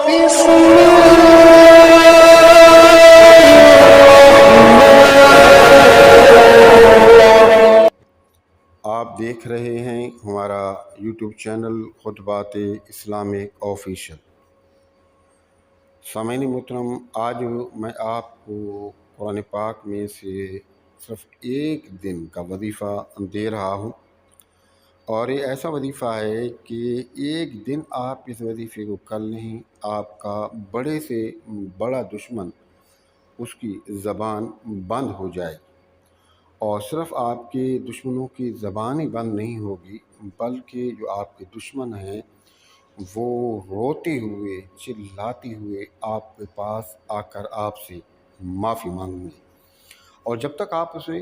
آپ دیکھ رہے ہیں ہمارا یوٹیوب چینل خطبات اسلامک آفیشل۔ سامعین محترم، آج میں آپ کو قرآن پاک میں سے صرف ایک دن کا وظیفہ دے رہا ہوں، اور یہ ایسا وظیفہ ہے کہ ایک دن آپ اس وظیفے کو کر لیں، آپ کا بڑے سے بڑا دشمن اس کی زبان بند ہو جائے گی۔ اور صرف آپ کے دشمنوں کی زبان ہی بند نہیں ہوگی، بلکہ جو آپ کے دشمن ہیں وہ روتے ہوئے چلاتے ہوئے آپ کے پاس آ کر آپ سے معافی مانگیں گے۔ اور جب تک آپ اسے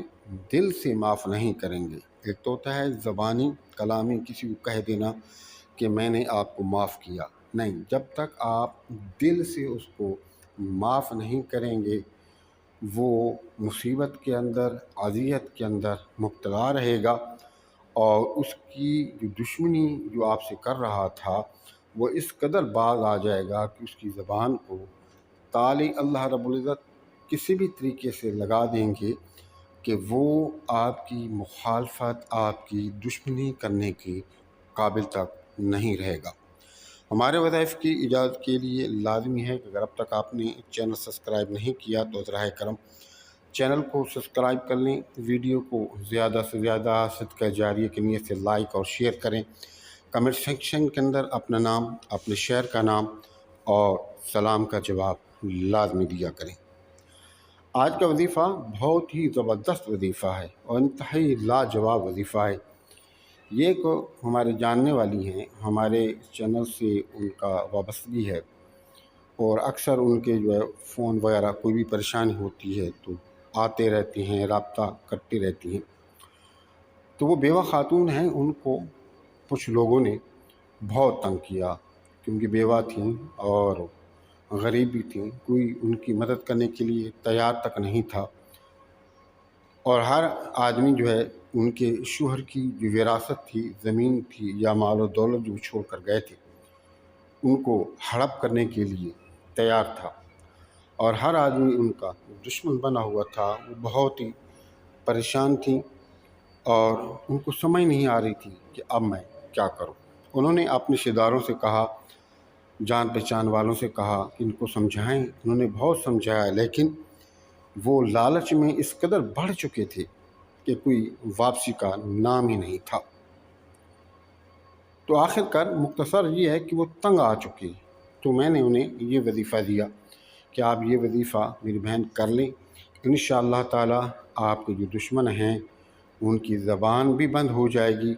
دل سے معاف نہیں کریں گے، ایک تو ہوتا ہے زبانی کلامی کسی کو کہہ دینا کہ میں نے آپ کو معاف کیا، نہیں، جب تک آپ دل سے اس کو معاف نہیں کریں گے وہ مصیبت کے اندر، اذیت کے اندر مبتلا رہے گا، اور اس کی جو دشمنی جو آپ سے کر رہا تھا وہ اس قدر باز آ جائے گا کہ اس کی زبان کو تالی اللہ رب العزت کسی بھی طریقے سے لگا دیں گے کہ وہ آپ کی مخالفت، آپ کی دشمنی کرنے کے قابل تک نہیں رہے گا۔ ہمارے وظائف کی ایجاد کے لیے لازمی ہے کہ اگر اب تک آپ نے چینل سبسکرائب نہیں کیا تو براہ کرم چینل کو سبسکرائب کر لیں، ویڈیو کو زیادہ سے زیادہ صدقہ جاریہ کی نیت سے لائک اور شیئر کریں، کمنٹ سیکشن کے اندر اپنا نام، اپنے شہر کا نام اور سلام کا جواب لازمی دیا کریں۔ آج کا وظیفہ بہت ہی زبردست وظیفہ ہے اور انتہائی لاجواب وظیفہ ہے۔ یہ کو ہمارے جاننے والی ہیں، ہمارے چینل سے ان کا وابستگی ہے، اور اکثر ان کے جو ہے فون وغیرہ کوئی بھی پریشانی ہوتی ہے تو آتے رہتے ہیں، رابطہ کرتے رہتی ہیں۔ تو وہ بیوہ خاتون ہیں، ان کو کچھ لوگوں نے بہت تنگ کیا، کیونکہ بیوہ تھیں اور غریب بھی تھیں، کوئی ان کی مدد کرنے کے لیے تیار تک نہیں تھا، اور ہر آدمی جو ہے ان کے شوہر کی جو وراثت تھی، زمین تھی یا مال و دولت جو چھوڑ کر گئے تھے، ان کو ہڑپ کرنے کے لیے تیار تھا، اور ہر آدمی ان کا دشمن بنا ہوا تھا۔ وہ بہت ہی پریشان تھیں اور ان کو سمجھ نہیں آ رہی تھی کہ اب میں کیا کروں۔ انہوں نے اپنے رشتہ داروں سے کہا، جان پہچان والوں سے کہا کہ ان کو سمجھائیں، انہوں نے بہت سمجھایا، لیکن وہ لالچ میں اس قدر بڑھ چکے تھے کہ کوئی واپسی کا نام ہی نہیں تھا۔ تو آخر کار مختصر یہ ہے کہ وہ تنگ آ چکے، تو میں نے انہیں یہ وظیفہ دیا کہ آپ یہ وظیفہ میری بہن کر لیں، انشاءاللہ تعالی آپ کے جو دشمن ہیں ان کی زبان بھی بند ہو جائے گی،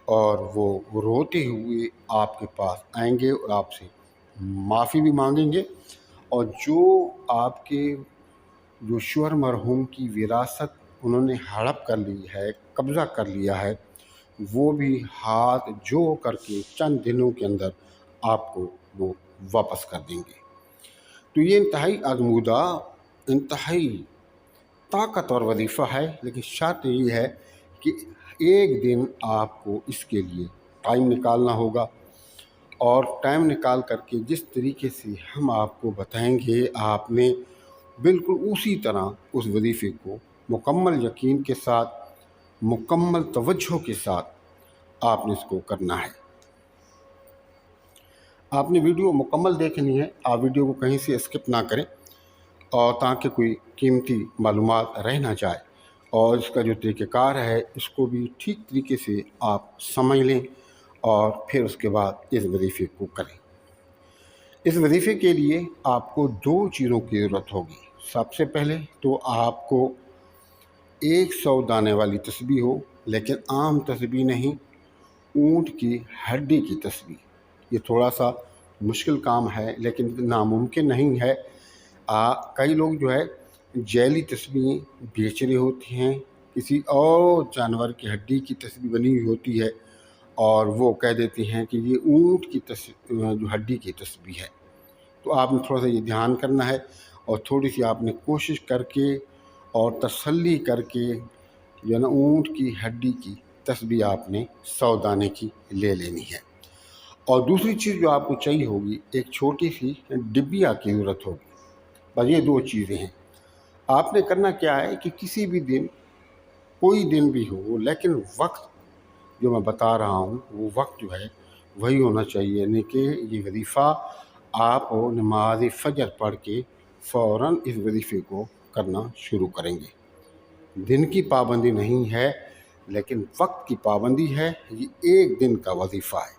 اور وہ روتے ہوئے آپ کے پاس آئیں گے اور آپ سے معافی بھی مانگیں گے، اور جو آپ کے جو شوہر مرحوم کی وراثت انہوں نے ہڑپ کر لی ہے، قبضہ کر لیا ہے، وہ بھی ہاتھ جوڑ کر کے چند دنوں کے اندر آپ کو وہ واپس کر دیں گے۔ تو یہ انتہائی آزمودہ، انتہائی طاقتور وظیفہ ہے، لیکن شرط یہ ہے کہ ایک دن آپ کو اس کے لیے ٹائم نکالنا ہوگا، اور ٹائم نکال کر کے جس طریقے سے ہم آپ کو بتائیں گے آپ نے بالکل اسی طرح اس وظیفے کو مکمل یقین کے ساتھ، مکمل توجہ کے ساتھ آپ نے اس کو کرنا ہے۔ آپ نے ویڈیو مکمل دیکھنی ہے، آپ ویڈیو کو کہیں سے اسکپ نہ کریں، اور تاکہ کوئی قیمتی معلومات رہ نہ جائے، اور اس کا جو طریقہ کار ہے اس کو بھی ٹھیک طریقے سے آپ سمجھ لیں، اور پھر اس کے بعد اس وظیفے کو کریں۔ اس وظیفے کے لیے آپ کو 2 چیزوں کی ضرورت ہوگی۔ سب سے پہلے تو آپ کو 100 دانے والی تسبیح ہو، لیکن عام تسبیح نہیں، اونٹ کی ہڈی کی تسبیح۔ یہ تھوڑا سا مشکل کام ہے لیکن ناممکن نہیں ہے۔ کئی لوگ جو ہے جیلی تسبیح بیچ رہے ہوتی ہیں، کسی اور جانور کی ہڈی کی تسبیح بنی ہوئی ہوتی ہے، اور وہ کہہ دیتے ہیں کہ یہ اونٹ کی جو ہڈی کی تسبیح ہے۔ تو آپ نے تھوڑا سا یہ دھیان کرنا ہے، اور تھوڑی سی آپ نے کوشش کر کے اور تسلی کر کے جو ہے نا اونٹ کی ہڈی کی تسبیح آپ نے 100 دانے کی لے لینی ہے، और दूसरी चीज़ जो आपको चाहिए होगी, एक छोटी सी डिबिया की ज़रूरत होगी। बस ये 2 चीज़ें हैं। आपने करना क्या है कि किसी भी दिन, कोई दिन भी हो, लेकिन वक्त जो मैं बता रहा हूँ वो वक्त जो है वही होना चाहिए, यानी कि ये वजीफ़ा आप नमाज फ़जर पढ़ के फ़ौरन इस वजीफ़े को करना शुरू करेंगे। दिन की पाबंदी नहीं है, लेकिन वक्त की पाबंदी है। ये एक दिन का वजीफ़ा है।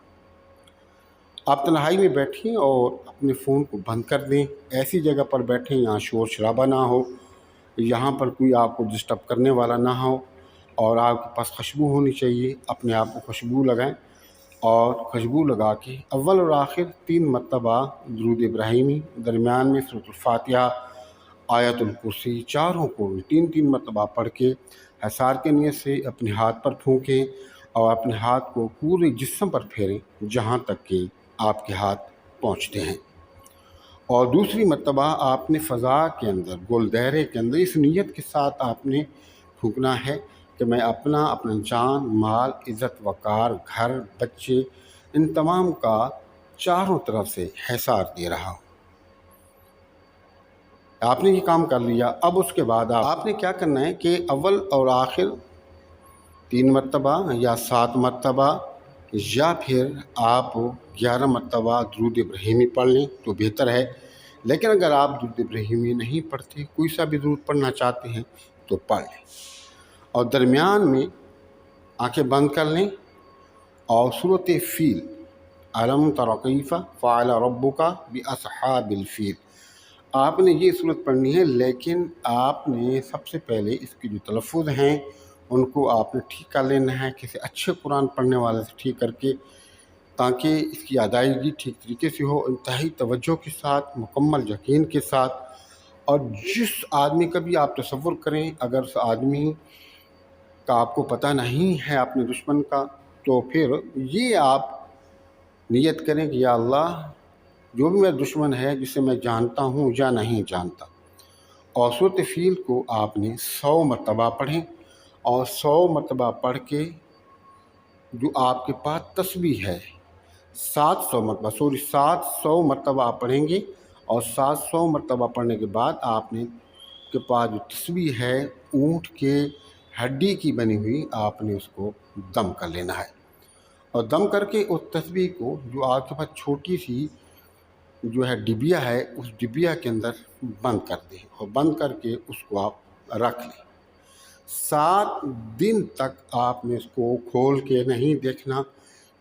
आप तन्हाई में बैठें और अपने फ़ोन को बंद कर दें। ऐसी जगह पर बैठें यहाँ शोर शराबा ना हो, यहाँ पर कोई आपको डिस्टर्ब करने वाला ना हो, और आपके पास खुशबू होनी चाहिए। अपने आप को खुशबू लगाएं और खुशबू लगा के अव्वल और आखिर 3 मरतबा दुरूद इब्राहिमी, दरमियान में सूरत फातिहा, आयतुल कुर्सी, चारों को 3-3 मरतबा पढ़ के हिसार के नियत से अपने हाथ पर फूंकें और अपने हाथ को पूरे जिस्म पर फेरें जहाँ तक कि आपके हाथ पहुँचते हैं। और दूसरी मरतबा आपने फ़ज़ा के अंदर, गोल दायरे के अंदर इस नीयत के साथ आपने फूंकना है कि मैं अपना जान, माल, इज़्ज़त, वक़ार, घर, बच्चे, इन तमाम का चारों तरफ से हिसार दे रहा हूँ। आपने ये काम कर लिया। अब उसके बाद आपने क्या करना है कि अव्वल और आखिर 3 मरतबा या 7 मरतबा या फिर आप 11 मरतबा दुरूद इब्राहिमी पढ़ लें तो बेहतर है। लेकिन अगर आप दुरूद इब्राहिमी नहीं पढ़ते, कोई सा भी दुरूद पढ़ना चाहते हैं तो पढ़ लें, और दरमियान में आंखें बंद कर लें और सूरत फ़ील, अलम तरा कैफ़ फ़अल रब्बुका बिअस्हाबिल फ़ील, आपने ये सूरत पढ़नी है। लेकिन आपने सबसे पहले इसके जो तलफ़ुज़ हैं उनको आपने ठीक कर लेना है, किसी अच्छे कुरान पढ़ने वाले से ठीक करके, ताकि इसकी अदायगी ठीक तरीके से हो, इंतहाई तवज्जो के साथ, मुकम्मल यकीन के साथ। और जिस आदमी का भी आप तसव्वुर करें, अगर उस आदमी का आपको पता नहीं है अपने दुश्मन का, तो फिर ये आप नियत करें कि या अल्लाह, जो भी मेरा दुश्मन है, जिसे मैं जानता हूँ या नहीं जानता, और सूरत फ़ील को आपने 100 मरतबा पढ़ें, और 100 मरतबा पढ़ के जो आपके पास तस्बीह है 700 मरतबा आप पढ़ेंगे, और 700 मरतबा पढ़ने के बाद आपने के पास जो तस्बीह है ऊँट के हड्डी की बनी हुई, आपने उसको दम कर लेना है। और दम करके उस तस्बीह को, जो आपके पास छोटी सी जो है डिबिया है, उस डिबिया के अंदर बंद कर दें, और बंद करके उसको आप रख लें। 7 दिन तक आपने इसको खोल के नहीं देखना,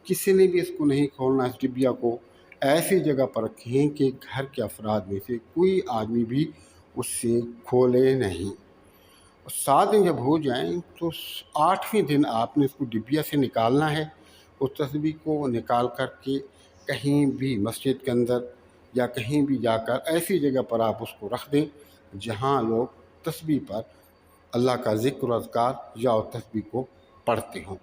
किसी ने भी इसको नहीं खोलना। इस डिबिया को ऐसी जगह पर रखें कि घर के अफराद में से कोई आदमी भी उससे खोले नहीं। 7 दिन जब हो जाएं तो 8वें दिन आपने इसको डिबिया से निकालना है। उस तस्बीह को निकाल कर के कहीं भी मस्जिद के अंदर या कहीं भी जाकर ऐसी जगह पर आप उसको रख दें जहां लोग तस्बीह पर अल्लाह का ज़िक्र अज़कार या तस्बीह को पढ़ते हों।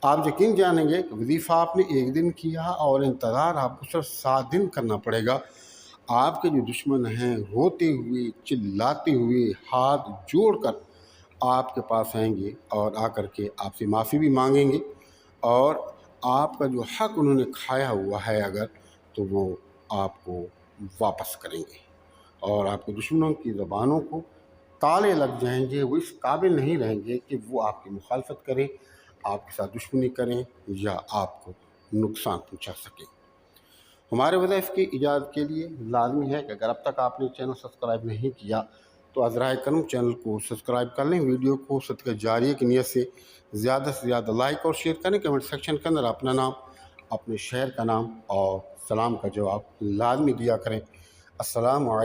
आप यकीन जानेंगे कि वजीफ़ा आपने एक दिन किया और इंतज़ार आपको सिर्फ 7 दिन करना पड़ेगा। आपके जो दुश्मन हैं रोते हुए, चिल्लाते हुए, हाथ जोड़कर आपके पास आएंगे और आकर के आपसे माफ़ी भी मांगेंगे, और आपका जो हक़ उन्होंने खाया हुआ है अगर, तो वो आपको वापस करेंगे, और आपके दुश्मनों की ज़बानों को ताले लग जाएंगे। वो इस काबिल नहीं रहेंगे कि वो आपकी मुखालफत करें, आपके साथ दुश्मनी करें या आपको नुकसान पहुंचा सकें। हमारे वज़ाइफ की इजाज़त के लिए लाजमी है कि अगर अब तक आपने चैनल सब्सक्राइब नहीं किया तो अज़राए करम चैनल को सब्सक्राइब कर लें। वीडियो को सदक़े जारिया की नीयत से ज़्यादा लाइक और शेयर करें। कमेंट सेक्शन के अंदर अपना नाम, अपने शहर का नाम और सलाम का जवाब लाजमी दिया करें। अस्सलाम वालेकुम।